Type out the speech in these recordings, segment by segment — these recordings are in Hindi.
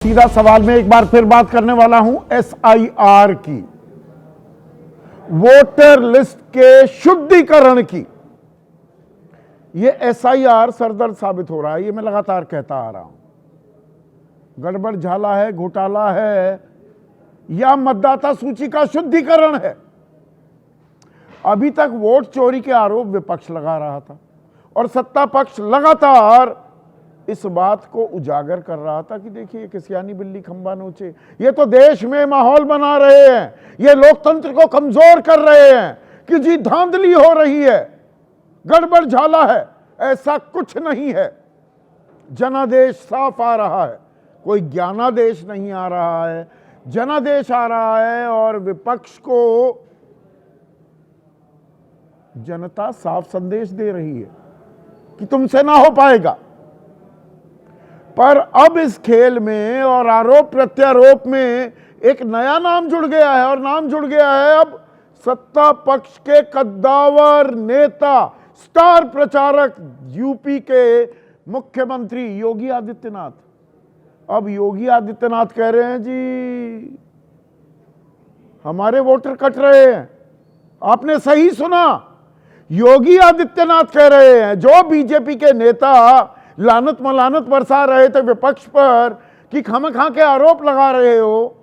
सीधा सवाल में एक बार फिर बात करने वाला हूं एसआईआर की, वोटर लिस्ट के शुद्धिकरण की। यह एसआईआर सरदर्द साबित हो रहा है, यह मैं लगातार कहता आ रहा हूं। गड़बड़ झाला है, घोटाला है या मतदाता सूची का शुद्धिकरण है। अभी तक वोट चोरी के आरोप विपक्ष लगा रहा था और सत्ता पक्ष लगातार इस बात को उजागर कर रहा था कि देखिए कि सियानी बिल्ली खंबा नोचे, ये तो देश में माहौल बना रहे हैं, ये लोकतंत्र को कमजोर कर रहे हैं कि जी धांधली हो रही है, गड़बड़ झाला है। ऐसा कुछ नहीं है। जनादेश साफ आ रहा है, कोई ज्ञानादेश नहीं आ रहा है, जनादेश आ रहा है और विपक्ष को जनता साफ संदेश दे रही है कि तुमसे ना हो पाएगा। पर अब इस खेल में और आरोप प्रत्यारोप में एक नया नाम जुड़ गया है और नाम जुड़ गया है अब सत्ता पक्ष के कद्दावर नेता, स्टार प्रचारक यूपी के मुख्यमंत्री योगी आदित्यनाथ। अब योगी आदित्यनाथ कह रहे हैं जी हमारे वोटर कट रहे हैं। आपने सही सुना, योगी आदित्यनाथ कह रहे हैं। जो बीजेपी के नेता लानत मलानत बरसा रहे थे विपक्ष पर कि खामखा के आरोप लगा रहे हो,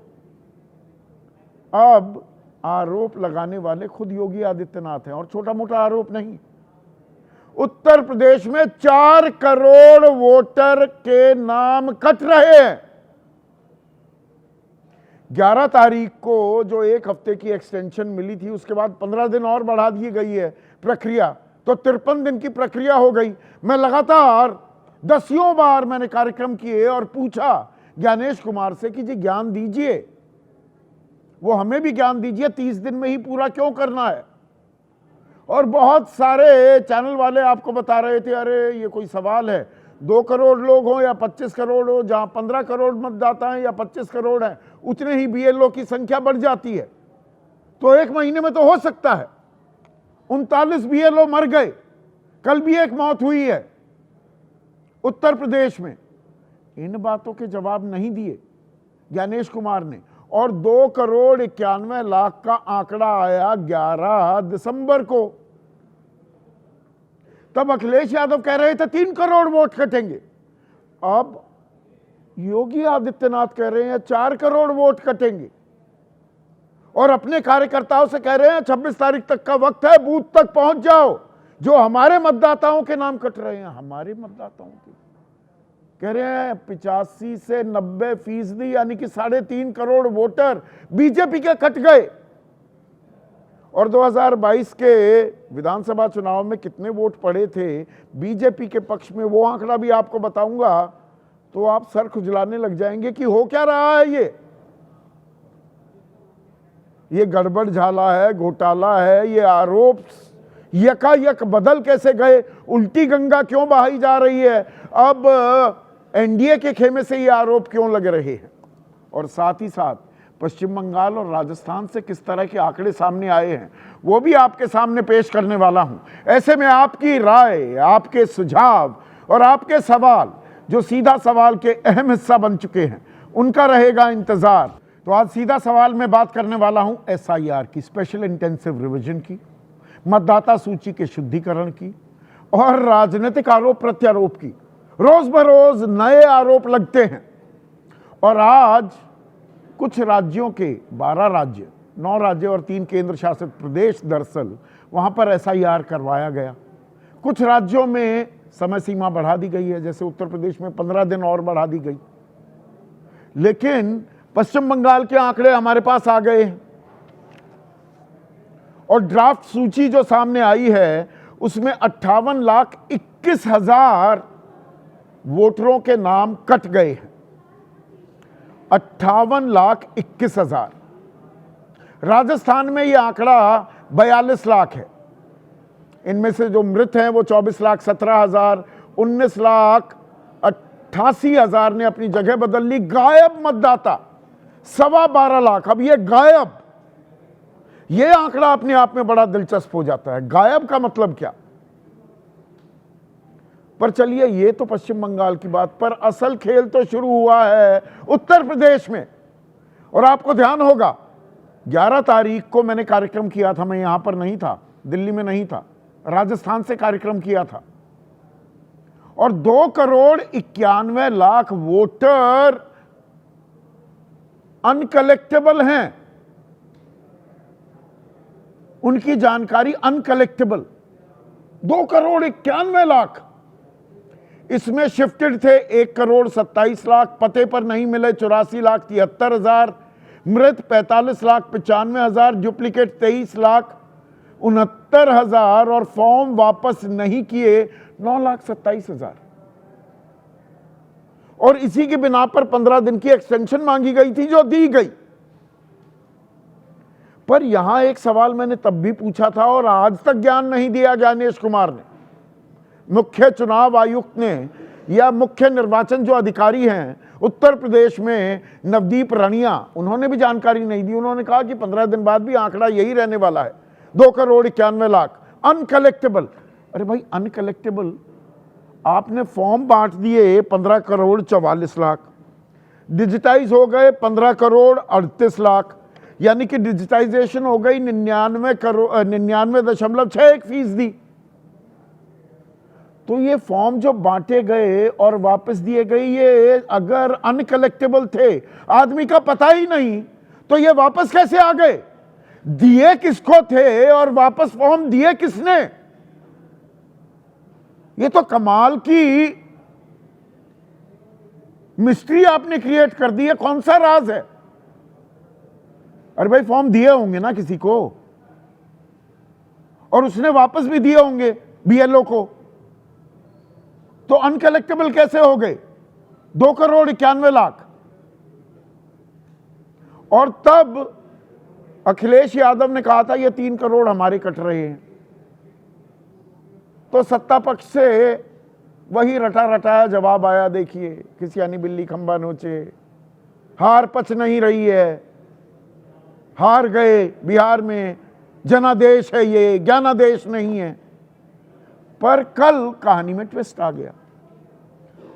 अब आरोप लगाने वाले खुद योगी आदित्यनाथ हैं और छोटा मोटा आरोप नहीं। उत्तर प्रदेश में 4 करोड़ वोटर के नाम कट रहे हैं। 11 तारीख को जो 1 हफ्ते की एक्सटेंशन मिली थी, उसके बाद 15 दिन और बढ़ा दी गई है प्रक्रिया, तो 53 दिन की प्रक्रिया हो गई। मैं लगातार दसियों बार मैंने कार्यक्रम किए और पूछा ज्ञानेश कुमार से कि जी ज्ञान दीजिए, वो हमें भी ज्ञान दीजिए, 30 दिन में ही पूरा क्यों करना है। और बहुत सारे चैनल वाले आपको बता रहे थे अरे ये कोई सवाल है, 2 करोड़ लोग हो या 25 करोड़ हो, जहां 15 करोड़ मतदाता हैं या 25 करोड़ हैं, उतने ही बीएलओ की संख्या बढ़ जाती है, तो 1 महीने में तो हो सकता है। 39 बीएलओ मर गए, कल भी एक मौत हुई है उत्तर प्रदेश में। इन बातों के जवाब नहीं दिए ज्ञानेश कुमार ने। और 2 करोड़ 91 लाख का आंकड़ा आया 11 दिसंबर को, तब अखिलेश यादव कह रहे थे 3 करोड़ वोट कटेंगे। अब योगी आदित्यनाथ कह रहे हैं 4 करोड़ वोट कटेंगे और अपने कार्यकर्ताओं से कह रहे हैं 26 तारीख तक का वक्त है, बूथ तक पहुंच जाओ। जो हमारे मतदाताओं के नाम कट रहे हैं, हमारे मतदाताओं के कह रहे हैं 85 से 90% यानी कि 3.5 करोड़ वोटर बीजेपी के कट गए। और 2022 के विधानसभा चुनाव में कितने वोट पड़े थे बीजेपी के पक्ष में, वो आंकड़ा भी आपको बताऊंगा, तो आप सर खुजलाने लग जाएंगे कि हो क्या रहा है। ये गड़बड़ झाला है, घोटाला है, ये आरोप यकायक बदल कैसे गए, उल्टी गंगा क्यों बहाई जा रही है, अब एनडीए के खेमे से ये आरोप क्यों लग रहे हैं। और साथ ही साथ पश्चिम बंगाल और राजस्थान से किस तरह के आंकड़े सामने आए हैं, वो भी आपके सामने पेश करने वाला हूं। ऐसे में आपकी राय, आपके सुझाव और आपके सवाल, जो सीधा सवाल के अहम हिस्सा बन चुके हैं, उनका रहेगा इंतजार। तो आज सीधा सवाल में बात करने वाला हूं एसआईआर की, स्पेशल इंटेंसिव रिवीजन की, मतदाता सूची के शुद्धिकरण की और राजनीतिक आरोप प्रत्यारोप की। रोज बरोज नए आरोप लगते हैं और आज कुछ राज्यों के 12 राज्य, 9 राज्य और 3 केंद्र शासित प्रदेश, दरअसल वहां पर एसआईआर करवाया गया। कुछ राज्यों में समय सीमा बढ़ा दी गई है, जैसे उत्तर प्रदेश में 15 दिन और बढ़ा दी गई। लेकिन पश्चिम बंगाल के आंकड़े हमारे पास आ गए हैं और ड्राफ्ट सूची जो सामने आई है उसमें 58,21,000 वोटरों के नाम कट गए हैं। 58,21,000। राजस्थान में यह आंकड़ा 42 लाख है। इनमें से जो मृत हैं वो 24,17,000, 19,88,000 ने अपनी जगह बदल ली। गायब मतदाता 12.25 लाख। अब ये गायब, ये आंकड़ा अपने आप में बड़ा दिलचस्प हो जाता है। गायब का मतलब क्या? पर चलिए ये तो पश्चिम बंगाल की बात, पर असल खेल तो शुरू हुआ है उत्तर प्रदेश में। और आपको ध्यान होगा 11 तारीख को मैंने कार्यक्रम किया था, मैं यहां पर नहीं था, दिल्ली में नहीं था, राजस्थान से कार्यक्रम किया था, और 2,91,00,000 वोटर अनकलेक्टेबल हैं, उनकी जानकारी अनकलेक्टेबल। 2,91,00,000 इसमें शिफ्टेड थे 1,27,00,000, पते पर नहीं मिले 84,73,000, मृत 45,95,000, डुप्लीकेट 23,69,000 और फॉर्म वापस नहीं किए 9,27,000। और इसी की बिना पर 15 दिन की एक्सटेंशन मांगी गई थी जो दी गई। पर यहां एक सवाल मैंने तब भी पूछा था और आज तक ज्ञान नहीं दिया ज्ञानेश कुमार ने, मुख्य चुनाव आयुक्त ने या मुख्य निर्वाचन जो अधिकारी हैं उत्तर प्रदेश में नवदीप राणिया, उन्होंने भी जानकारी नहीं दी। उन्होंने कहा कि 15 दिन बाद भी आंकड़ा यही रहने वाला है, 2,91,00,000 अनकलेक्टेबल। अरे भाई अनकलेक्टेबल, आपने फॉर्म बांट दिए 15,44,00,000, डिजिटाइज हो गए 15,38,00,000, यानी कि डिजिटाइजेशन हो गई 99.61%। तो ये फॉर्म जो बांटे गए और वापस दिए गए, ये अगर अनकलेक्टेबल थे, आदमी का पता ही नहीं, तो ये वापस कैसे आ गए? दिए किसको थे और वापस फॉर्म दिए किसने? ये तो कमाल की मिस्ट्री आपने क्रिएट कर दी है। कौन सा राज है? अरे भाई फॉर्म दिए होंगे ना किसी को, और उसने वापस भी दिए होंगे बीएलओ को, तो अनकलेक्टेबल कैसे हो गए 2,91,00,000? और तब अखिलेश यादव ने कहा था ये 3 करोड़ हमारे कट रहे हैं। तो सत्ता पक्ष से वही रटा रटाया जवाब आया, देखिए किसी यानी बिल्ली खंबा नोचे, हार पच नहीं रही है, हार गए बिहार में, जनादेश है ये, ज्ञानादेश नहीं है। पर कल कहानी में ट्विस्ट आ गया,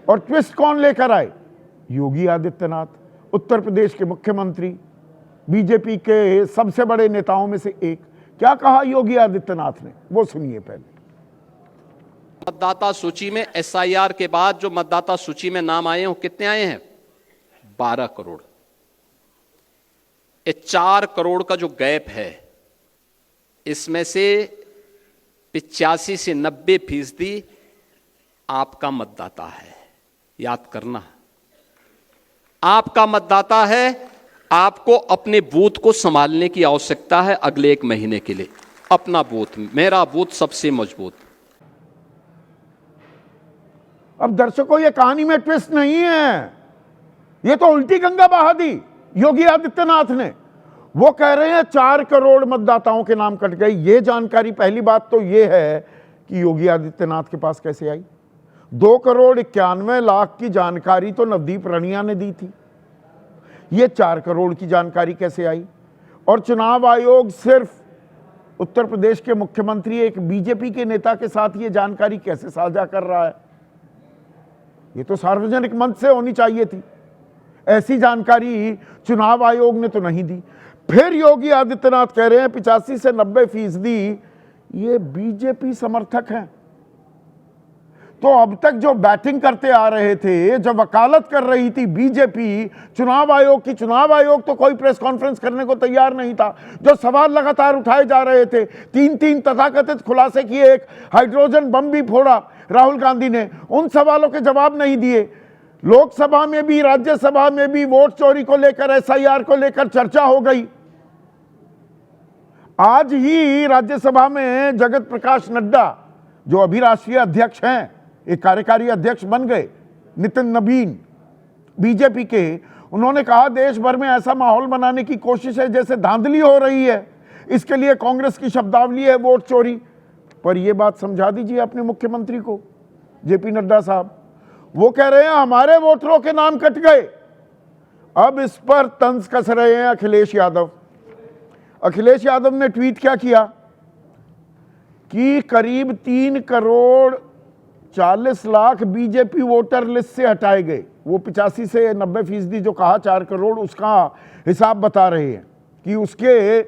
और ट्विस्ट कौन लेकर आए? योगी आदित्यनाथ, उत्तर प्रदेश के मुख्यमंत्री, बीजेपी के सबसे बड़े नेताओं में से एक। क्या कहा योगी आदित्यनाथ ने, वो सुनिए पहले। मतदाता सूची में एसआईआर के बाद जो मतदाता सूची में नाम आए हैं वो कितने आए हैं? 12 करोड़। ये 4 करोड़ का जो गैप है, इसमें से 85 से 90% आपका मतदाता है। याद करना, आपका मतदाता है। आपको अपने बूथ को संभालने की आवश्यकता है अगले 1 महीने के लिए। अपना बूथ, मेरा बूथ सबसे मजबूत। अब दर्शकों ये कहानी में ट्विस्ट नहीं है, ये तो उल्टी गंगा बहा दी योगी आदित्यनाथ ने। वो कह रहे हैं 4 करोड़ मतदाताओं के नाम कट गए। ये जानकारी, पहली बात तो ये है कि योगी आदित्यनाथ के पास कैसे आई? 2,91,00,000 की जानकारी तो नवदीप राणिया ने दी थी, ये 4 करोड़ की जानकारी कैसे आई? और चुनाव आयोग सिर्फ उत्तर प्रदेश के मुख्यमंत्री एक बीजेपी के नेता के साथ ये जानकारी कैसे साझा कर रहा है? ये तो सार्वजनिक मंच से होनी चाहिए थी। ऐसी जानकारी चुनाव आयोग ने तो नहीं दी। फिर योगी आदित्यनाथ कह रहे हैं 85 से 90% ये बीजेपी समर्थक हैं। तो अब तक जो बैटिंग करते आ रहे थे, जो वकालत कर रही थी बीजेपी चुनाव आयोग की, चुनाव आयोग तो कोई प्रेस कॉन्फ्रेंस करने को तैयार नहीं था। जो सवाल लगातार उठाए जा रहे थे, 3 तथाकथित खुलासे किए, एक हाइड्रोजन बम भी फोड़ा राहुल गांधी ने, उन सवालों के जवाब नहीं दिए। लोकसभा में भी राज्यसभा में भी वोट चोरी को लेकर, एसआईआर को लेकर चर्चा हो गई। आज ही राज्यसभा में जगत प्रकाश नड्डा, जो अभी राष्ट्रीय अध्यक्ष हैं, एक कार्यकारी अध्यक्ष बन गए, नितिन नवीन बीजेपी के, उन्होंने कहा देश भर में ऐसा माहौल बनाने की कोशिश है जैसे धांधली हो रही है, इसके लिए कांग्रेस की शब्दावली है वोट चोरी। पर यह बात समझा दीजिए अपने मुख्यमंत्री को, जेपी नड्डा साहब। वो कह रहे हैं हमारे वोटरों के नाम कट गए। अब इस पर तंज कस रहे हैं अखिलेश यादव। अखिलेश यादव ने ट्वीट क्या किया कि करीब 3 crore 40 lakh BJP voter list से हटाए गए। वो 85 से 90% जो कहा 4 करोड़, उसका हिसाब बता रहे हैं कि उसके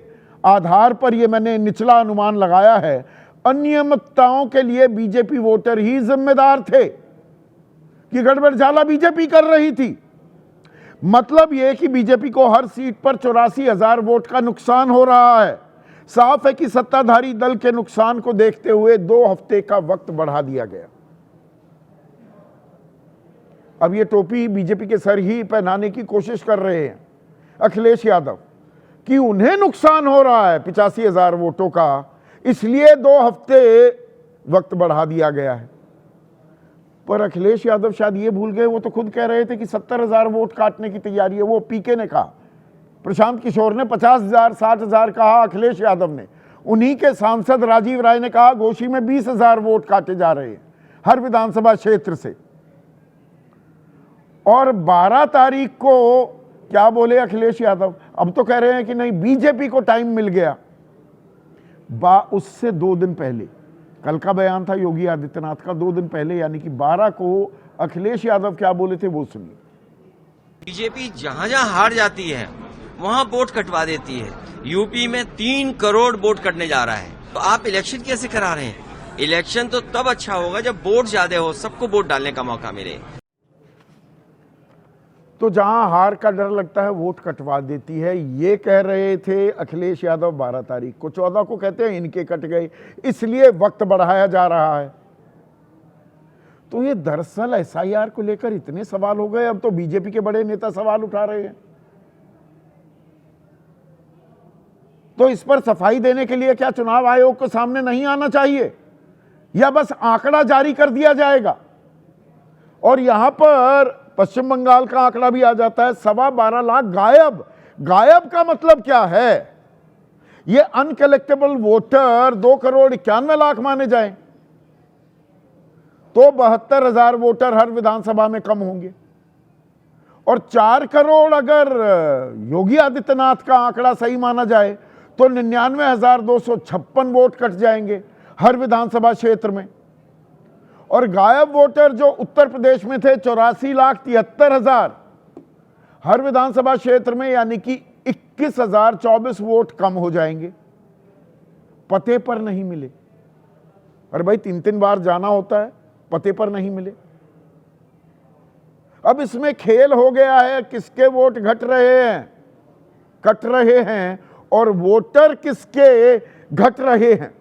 आधार पर ये मैंने निचला अनुमान लगाया है, अनियमितताओं के लिए बीजेपी वोटर ही जिम्मेदार थे कि गड़बड़ झाला बीजेपी कर रही थी। मतलब यह कि बीजेपी को हर सीट पर 84,000 वोट का नुकसान हो रहा है। साफ है कि सत्ताधारी दल के नुकसान को देखते हुए 2 हफ्ते का वक्त बढ़ा दिया गया। अब ये टोपी बीजेपी के सर ही पहनाने की कोशिश कर रहे हैं अखिलेश यादव कि उन्हें नुकसान हो रहा है 85,000 वोटों का, इसलिए 2 हफ्ते वक्त बढ़ा दिया गया है। पर अखिलेश यादव शायद ये भूल गए, वो तो खुद कह रहे थे कि 70,000 वोट काटने की तैयारी है। वो पीके ने कहा, प्रशांत किशोर ने 50,000 60,000 कहा, अखिलेश यादव ने, उन्हीं के सांसद राजीव राय ने कहा घोषी में 20,000 वोट काटे जा रहे हैं हर विधानसभा क्षेत्र से। और 12 तारीख को क्या बोले अखिलेश यादव, अब तो कह रहे हैं कि नहीं बीजेपी को टाइम मिल गया। उससे 2 दिन पहले, कल का बयान था योगी आदित्यनाथ का, 2 दिन पहले यानी कि 12 को अखिलेश यादव क्या बोले थे वो सुनिए। बीजेपी जहां जहां हार जाती है वहां वोट कटवा देती है। यूपी में 3 करोड़ वोट कटने जा रहा है, तो आप इलेक्शन कैसे करा रहे हैं? इलेक्शन तो तब अच्छा होगा जब वोट ज्यादा हो, सबको वोट डालने का मौका मिले। तो जहां हार का डर लगता है वोट कटवा देती है, ये कह रहे थे अखिलेश यादव 12 तारीख को। 14 को कहते हैं इनके कट गए, इसलिए वक्त बढ़ाया जा रहा है। तो ये दरअसल एसआईआर को लेकर इतने सवाल हो गए, अब तो बीजेपी के बड़े नेता सवाल उठा रहे हैं। तो इस पर सफाई देने के लिए क्या चुनाव आयोग को सामने नहीं आना चाहिए, या बस आंकड़ा जारी कर दिया जाएगा? और यहां पर पश्चिम बंगाल का आंकड़ा भी आ जाता है, 12.25 लाख गायब। गायब का मतलब क्या है? ये अनकलेक्टेबल वोटर 2 करोड़ 91 लाख माने जाएं तो 72,000 वोटर हर विधानसभा में कम होंगे। और 4 करोड़ अगर योगी आदित्यनाथ का आंकड़ा सही माना जाए तो 99,256 वोट कट जाएंगे हर विधानसभा क्षेत्र में। और गायब वोटर जो उत्तर प्रदेश में थे 84,73,000 हर विधानसभा क्षेत्र में, यानी कि 21,024 वोट कम हो जाएंगे। पते पर नहीं मिले। अरे भाई 3-3 बार जाना होता है, पते पर नहीं मिले। अब इसमें खेल हो गया है, किसके वोट घट रहे हैं और वोटर किसके घट रहे हैं।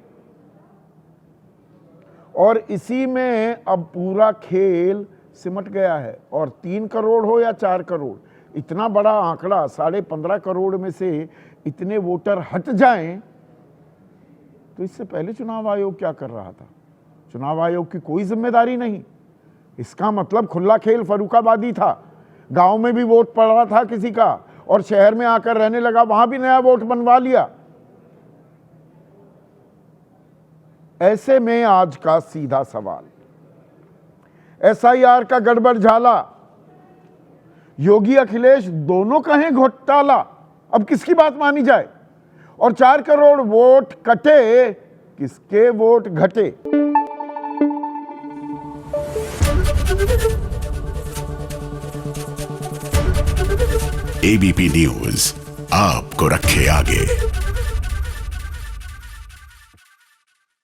और इसी में अब पूरा खेल सिमट गया है। और 3 करोड़ हो या 4 करोड़, इतना बड़ा आंकड़ा, 15.5 करोड़ में से इतने वोटर हट जाएं, तो इससे पहले चुनाव आयोग क्या कर रहा था? चुनाव आयोग की कोई जिम्मेदारी नहीं। इसका मतलब खुला खेल फर्रुखाबादी था। गांव में भी वोट पड़ रहा था किसी का, और शहर में आकर रहने लगा, वहां भी नया वोट बनवा लिया। ऐसे में आज का सीधा सवाल, एसआईआर का गड़बड़ झाला, योगी अखिलेश दोनों कहें घोटाला, अब किसकी बात मानी जाए? और 4 करोड़ वोट कटे, किसके वोट घटे? एबीपी न्यूज आपको रखे आगे।